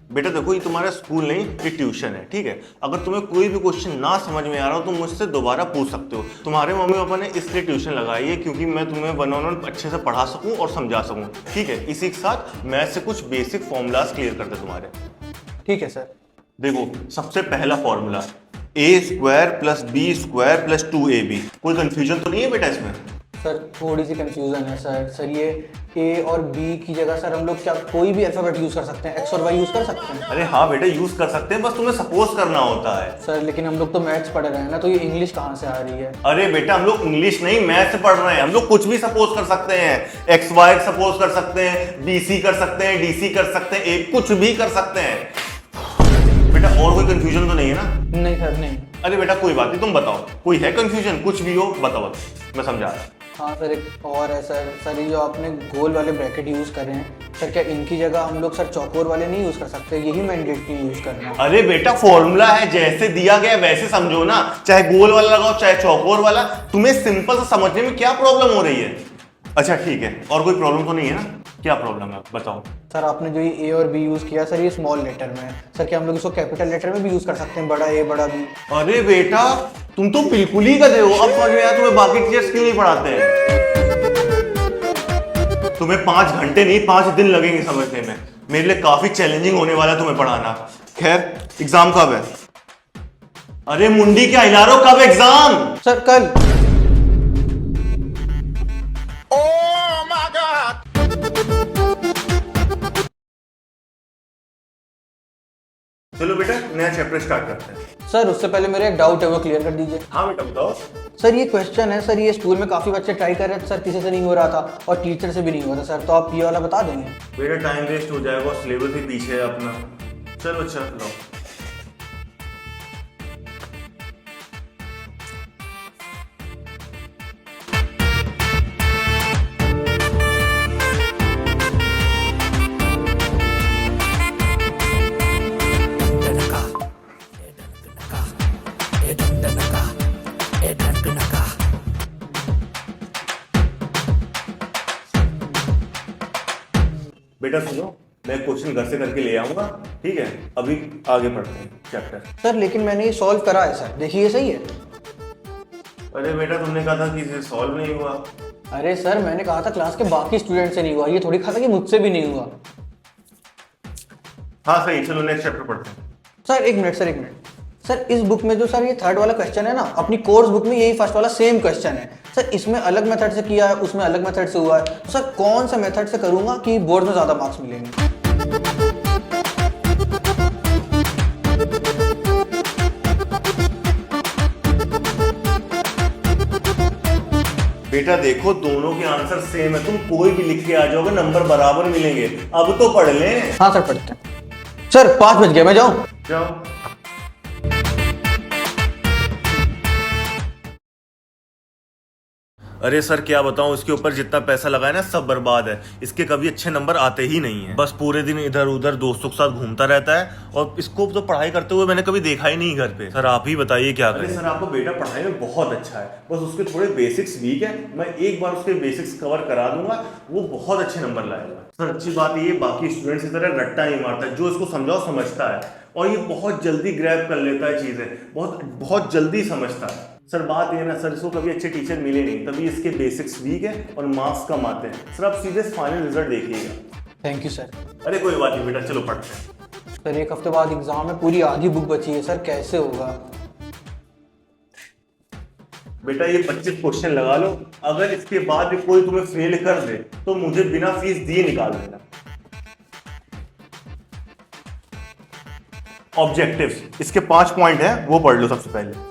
बेटा देखो, ये तुम्हारा स्कूल नहीं, ये ट्यूशन है, ठीक है। अगर तुम्हें कोई भी क्वेश्चन ना समझ में आ रहा हो तो मुझसे दोबारा पूछ सकते हो। तुम्हारे मम्मी पापा ने इसलिए ट्यूशन लगाई है क्योंकि मैं तुम्हें वन ऑन वन अच्छे से पढ़ा सकूं और समझा सकूं, ठीक है। इसी के साथ मैथ से कुछ बेसिक फॉर्मूलाज क्लियर कर दे तुम्हारे। ठीक है सर। देखो, सबसे पहला फॉर्मूला a² + b² + 2ab। कोई कंफ्यूजन तो नहीं है बेटा इसमें? सर थोड़ी सी कंफ्यूजन है सर ये ए और बी की जगह सर हम लोग क्या कोई भी अल्फाबेट यूज कर सकते हैं, एक्स और वाई यूज कर सकते हैं? अरे हाँ बेटा, यूज कर सकते हैं, बस तुम्हें सपोज करना होता है। सर लेकिन हम लोग तो मैथ्स पढ़ रहे हैं ना, तो ये इंग्लिश कहाँ से आ रही है? अरे बेटा, हम लोग इंग्लिश नहीं मैथ से पढ़ रहे हैं। हम लोग कुछ भी सपोज कर सकते हैं, एक्स वाई सपोज कर सकते हैं, बीसी कर सकते हैं, डीसी कर सकते हैं, ए कुछ भी कर सकते हैं। बेटा और कोई कंफ्यूजन तो नहीं है ना? नहीं सर नहीं। अरे बेटा कोई बात नहीं, तुम बताओ कोई है कंफ्यूजन, कुछ भी हो बताओ, मैं समझा रहा हूं। हाँ सर एक और है सर ये जो आपने गोल वाले ब्रैकेट यूज़ कर रहे हैं सर, क्या इनकी जगह हम लोग सर चौकोर वाले नहीं यूज़ कर सकते? यही मैंडेटरी यूज़ करना है। अरे बेटा फॉर्मूला है, जैसे दिया गया वैसे समझो ना, चाहे गोल वाला लगाओ चाहे चौकोर वाला। तुम्हें सिंपल से समझने में क्या प्रॉब्लम हो रही है? अच्छा ठीक है, और कोई प्रॉब्लम तो नहीं है ना? क्या प्रॉब्लम है बताओ। सर आपने जो ये ए और बी यूज़ किया सर, ये स्मॉल लेटर में है सर, क्या हम लोग इसको कैपिटल लेटर में भी यूज़ कर सकते हैं, बड़ा ए बड़ा बी? अरे बेटा तुम तो बिल्कुल ही गधे हो, अब समझ में आया तुम्हें बाकी टीचर्स क्यों नहीं पढ़ाते हैं। तुम्हें 5 घंटे नहीं 5 दिन लगेंगे समझने में। मेरे लिए काफी चैलेंजिंग होने वाला है तुम्हें पढ़ाना। खैर एग्जाम कब है? अरे मुंडी क्या हिला रहे हो, कब एग्जाम? सर कल। चलो बेटा नया चैप्टर स्टार्ट करते हैं। सर उससे पहले मेरा एक डाउट है, वो क्लियर कर दीजिए। हाँ बेटा बताओ। सर ये क्वेश्चन है सर, ये स्कूल में काफ़ी बच्चे ट्राई कर रहे थे सर, किसी से नहीं हो रहा था और टीचर से भी नहीं हो रहा सर, तो आप ये वाला बता देंगे? बेटा टाइम वेस्ट हो जाएगा, सिलेबस भी पीछे है अपना। चलो अच्छा लो। बेटा सुनो, मैं क्वेश्चन घर से करके ले आऊंगा, ठीक है। अभी आगे पढ़ते हैं चैप्टर। सर लेकिन मैंने ये सॉल्व करा है सर, देखिए ये सही है। अरे बेटा तुमने कहा था कि इसे सॉल्व नहीं हुआ। अरे सर मैंने कहा था क्लास के बाकी स्टूडेंट से नहीं हुआ, ये थोड़ी कहा था कि मुझसे भी नहीं हुआ। हाँ सही, चलो नेक्स्ट चैप्टर पढ़ते हैं। सर एक मिनट सर इस बुक में जो सर ये थर्ड वाला क्वेश्चन है ना, अपनी कोर्स बुक में यही फर्स्ट वाला सेम क्वेश्चन है सर, इसमें अलग मेथड से किया है, उसमें अलग मेथड से हुआ है, तो सर कौन सा मेथड से करूंगा कि बोर्ड में ज्यादा मार्क्स मिलेंगे? बेटा देखो दोनों के आंसर सेम है, तुम कोई भी लिख के आ जाओगे नंबर बराबर मिलेंगे। अब तो पढ़ लें। हाँ सर पढ़ते हैं। सर 5 बज गया, मैं जाऊँ? जाओ। अरे सर क्या बताऊं, इसके ऊपर जितना पैसा लगाया ना सब बर्बाद है। इसके कभी अच्छे नंबर आते ही नहीं है, बस पूरे दिन इधर उधर दोस्तों के साथ घूमता रहता है, और इसको तो पढ़ाई करते हुए मैंने कभी देखा ही नहीं घर पे। सर आप ही बताइए क्या करें। सर आपको बेटा पढ़ाई में बहुत अच्छा है, बस उसके थोड़े बेसिक्स वीक है। मैं एक बार उसके बेसिक्स कवर करा दूंगा, वो बहुत अच्छे नंबर लाएगा। सर अच्छी बात ये बाकी स्टूडेंट्स की तरह रट्टा नहीं मारता है, जो इसको समझाओ समझता है, और ये बहुत जल्दी ग्रैब कर लेता है चीजें, बहुत जल्दी समझता है। सर बात ये ना सर, इसको कभी अच्छे टीचर मिले नहीं, तभी इसके बेसिक्स वीक है और मार्क्स कम आते हैं। सर आप सीधे फाइनल रिजल्ट देखिएगा। Thank you sir. अरे कोई बात नहीं बेटा, चलो पढ़ते हैं। सर 1 हफ्ते बाद एग्जाम है, पूरी आधी बुक बची है सर, कैसे होगा? बेटा ये 25 क्वेश्चन लगा लो, अगर इसके बाद भी कोई तुम्हें फेल कर दे तो मुझे बिना फीस दिए निकाल देना। ऑब्जेक्टिव्स, इसके 5 पॉइंट है, वो पढ़ लो सबसे पहले।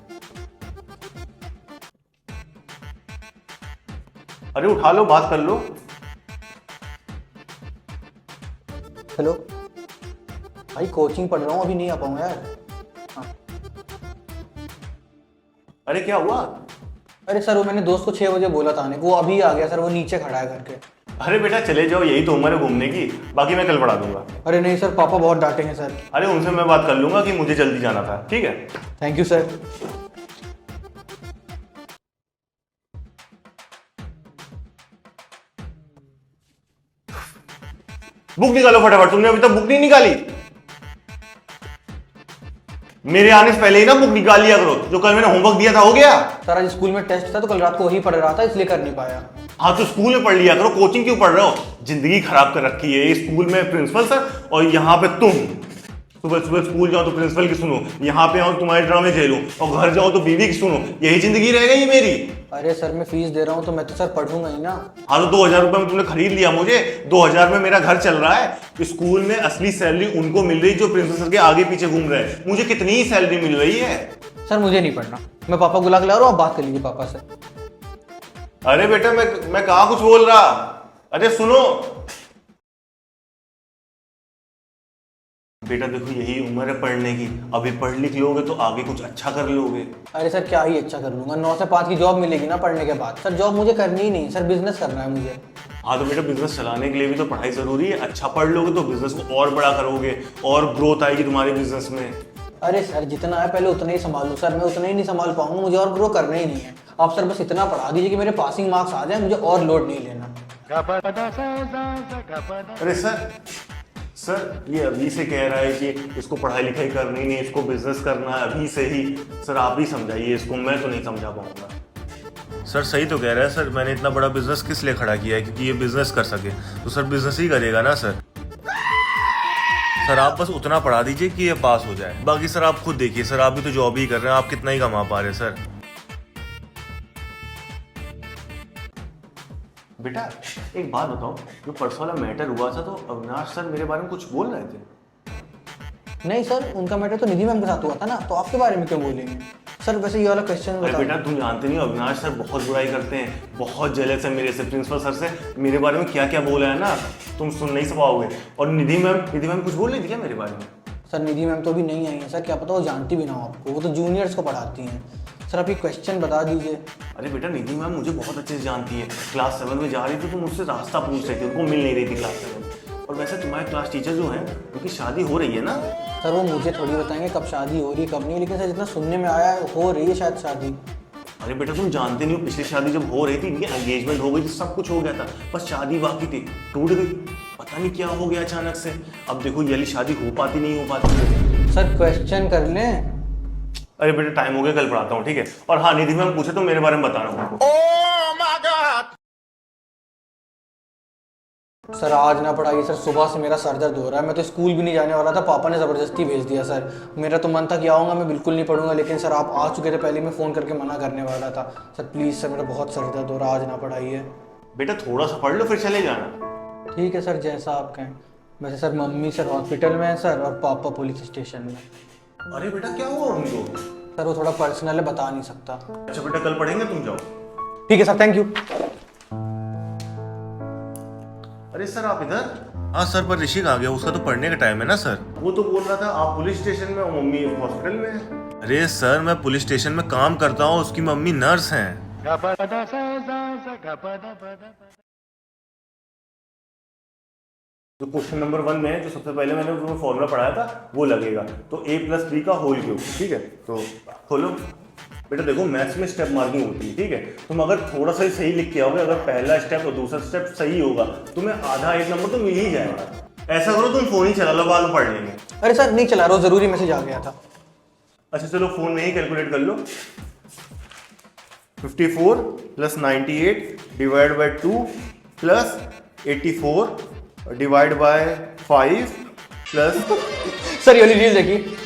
अरे उठा लो, बात कर लो। हेलो भाई, कोचिंग पढ़ रहा हूँ, अभी नहीं आ पाऊंगा यार। हाँ। अरे क्या हुआ? अरे सर वो मैंने दोस्त को 6 बजे बोला था आने को, वो अभी आ गया सर, वो नीचे खड़ा है करके। अरे बेटा चले जाओ, यही तो उम्र है घूमने की, बाकी मैं कल पढ़ा दूंगा। अरे नहीं सर, पापा बहुत डांटेंगे सर। अरे उनसे मैं बात कर लूंगा कि मुझे जल्दी जाना था, ठीक है। Thank you sir. बुक निकालो फटाफट, तुमने अभी तक बुक नहीं निकाली। मेरे आने से पहले ही ना बुक निकाल लिया करो। जो कल मैंने होमवर्क दिया था हो गया? सर आज स्कूल में टेस्ट था तो कल रात को वही पढ़ रहा था इसलिए कर नहीं पाया। हाँ तो स्कूल में पढ़ लिया करो, कोचिंग क्यों पढ़ रहे हो? जिंदगी खराब कर रखी है। स्कूल में प्रिंसिपल सर और यहाँ पे तुम। सुबह सुबह स्कूल जाओ तो प्रिंसिपल की सुनो, यहाँ पे आओ तुम्हारे ड्रामे झेलो, और घर जाओ तो बीवी की सुनो। यही जिंदगी रह गई मेरी। अरे सर मैं फीस दे रहा हूँ तो मैं तो सर पढ़ूंगा ही ना। हाँ तो 2000 रुपए में तुमने खरीद लिया मुझे, 2000 में मेरा घर चल रहा है। स्कूल में असली सैलरी उनको मिल रही जो प्रिंसिपल सर के आगे पीछे घूम रहे हैं। मुझे कितनी ही सैलरी मिल रही है? सर मुझे नहीं पढ़ना, मैं पापा को ला के ला रहा हूँ, आप बात कर लीजिए पापा से। अरे बेटा मैं कहाँ कुछ बोल रहा। अरे सुनो बेटा, देखो यही उम्र है पढ़ने की। अभी पढ़ लिख लोगे तो आगे कुछ अच्छा कर लोगे। अरे सर क्या ही अच्छा कर लूंगा, 9 से 5 की जॉब मिलेगी ना पढ़ने के बाद। सर जॉब मुझे करनी ही नहीं, सर बिजनेस करना है मुझे। हाँ तो बेटा बिजनेस चलाने के लिए भी तो पढ़ाई जरूरी है। अच्छा पढ़ लोगे तो बिजनेस को और बड़ा करोगे और ग्रोथ आएगी तुम्हारे बिजनेस में। अरे सर जितना है पहले उतना ही संभालूं। सर मैं उतना ही नहीं संभाल पाऊंगा, मुझे और ग्रो करना ही नहीं है। आप सर बस इतना पढ़ा दीजिए कि मेरे पासिंग मार्क्स आ जाए, मुझे और लोड नहीं लेना। अरे सर ये अभी से कह रहा है कि इसको पढ़ाई लिखाई करनी नहीं, इसको बिजनेस करना है अभी से ही। सर आप ही समझाइए इसको, मैं तो नहीं समझा पाऊंगा। सर सही तो कह रहा है सर, मैंने इतना बड़ा बिजनेस किस लिए खड़ा किया है? क्योंकि ये बिजनेस कर सके तो सर बिजनेस ही करेगा ना सर। सर आप बस उतना पढ़ा दीजिए कि ये पास हो जाए, बाकी सर आप खुद देखिए। सर आप भी तो जॉब ही कर रहे हैं, आप कितना ही कमा पा रहे हैं सर। बेटा एक बात बताओ, जो परसों वाला मैटर हुआ था तो अविनाश सर मेरे बारे में कुछ बोल रहे थे? नहीं सर उनका मैटर तो निधि मैम के साथ हुआ था ना, तो आपके बारे में क्यों बोलेंगे? सर वैसे ये वाला क्वेश्चन अरे बेटा तुम जानते नहीं हो, अविनाश सर बहुत बुराई करते हैं, बहुत जेलस है मेरे से। प्रिंसिपल सर से मेरे बारे में क्या क्या बोला है ना, तुम सुन नहीं पाओगे। और निधि मैम कुछ बोल रही थी क्या मेरे बारे में? सर निधि मैम तो अभी नहीं आई है सर, क्या पता वो जानती भी ना हो आपको, वो तो जूनियर्स को पढ़ाती हैं। सर आप ये क्वेश्चन बता दीजिए। अरे बेटा निधि मैम मुझे बहुत अच्छे से जानती है। क्लास 7 में जा रही थी तो मुझसे रास्ता पूछ रही थी, उनको मिल नहीं रही थी क्लास 7। और वैसे तुम्हारे क्लास टीचर जो हैं उनकी शादी हो रही है ना? सर वो मुझे थोड़ी बताएंगे कब शादी हो रही है कब नहीं, लेकिन सर जितना सुनने में आया है हो रही है शायद शादी। अरे बेटा तुम जानते नहीं हो, पिछली शादी जब हो रही थी इनकी एंगेजमेंट हो गई थी, सब कुछ हो गया था, बस शादी बाकी थी, टूट गई। पता नहीं क्या हो गया अचानक से। अब देखो ये वाली शादी हो पाती नहीं हो पाती। सर क्वेश्चन कर लें। अरे बेटा टाइम हो गया, कल पढ़ाता हूँ ठीक है। और हाँ निधि मैम पूछे तो मेरे बारे में बताना उनको। सर आज ना पढ़ाइए सर, सुबह से मेरा सर दर्द हो रहा है। मैं तो स्कूल भी नहीं जाने वाला था, पापा ने ज़बरदस्ती भेज दिया सर। मेरा तो मन था कि आऊँगा, मैं बिल्कुल नहीं पढ़ूंगा, लेकिन सर आप आ चुके थे पहले, मैं फ़ोन करके मना करने वाला था। सर प्लीज़ सर मेरा बहुत सर दर्द हो रहा है, आज ना पढ़ाइए। बेटा थोड़ा सा पढ़ लो फिर चले जाना। ठीक है सर जैसा आप कहें। वैसे सर मम्मी सर हॉस्पिटल में है सर, और पापा पुलिस स्टेशन में। अरे बेटा क्या हुआ उनको? सर वो थोड़ा पर्सनल है, बता नहीं सकता। अच्छा बेटा कल पढ़ेंगे, तुम जाओ। ठीक है सर थैंक यू। अरे सर आप इधर? हाँ सर पर ऋषि कहाँ गया? उसका तो पढ़ने का टाइम है ना सर। वो तो बोल रहा था आप पुलिस स्टेशन में और मम्मी हॉस्पिटल में है। अरे सर मैं पुलिस स्टेशन में काम करता हूँ, उसकी मम्मी नर्स हैं। तो क्वेश्चन नंबर 1 में जो सबसे पहले मैंने तुम्हें फॉर्मूला पढ़ाया था वो लगेगा। तो a+b का होल क्यूब, ठीक है। तो खोलो बेटा, देखो मैथ्स में स्टेप मार्किंग होती है, ठीक है। तुम अगर थोड़ा सा ही सही लिख के आओगे, अगर पहला स्टेप और दूसरा स्टेप सही होगा तुम्हें आधा 1 नंबर तो मिल ही जाएगा। ऐसा करो तुम फोन ही चला लो, बाद में पढ़ लेंगे। अरे सर नहीं चला रहा हूँ, ज़रूरी मैसेज आ गया था। अच्छा चलो फोन में ही कैलकुलेट कर लो। 54 + 98 divide by 2 plus 84 divide by 5 plus. Sir ये वाली रील देखी।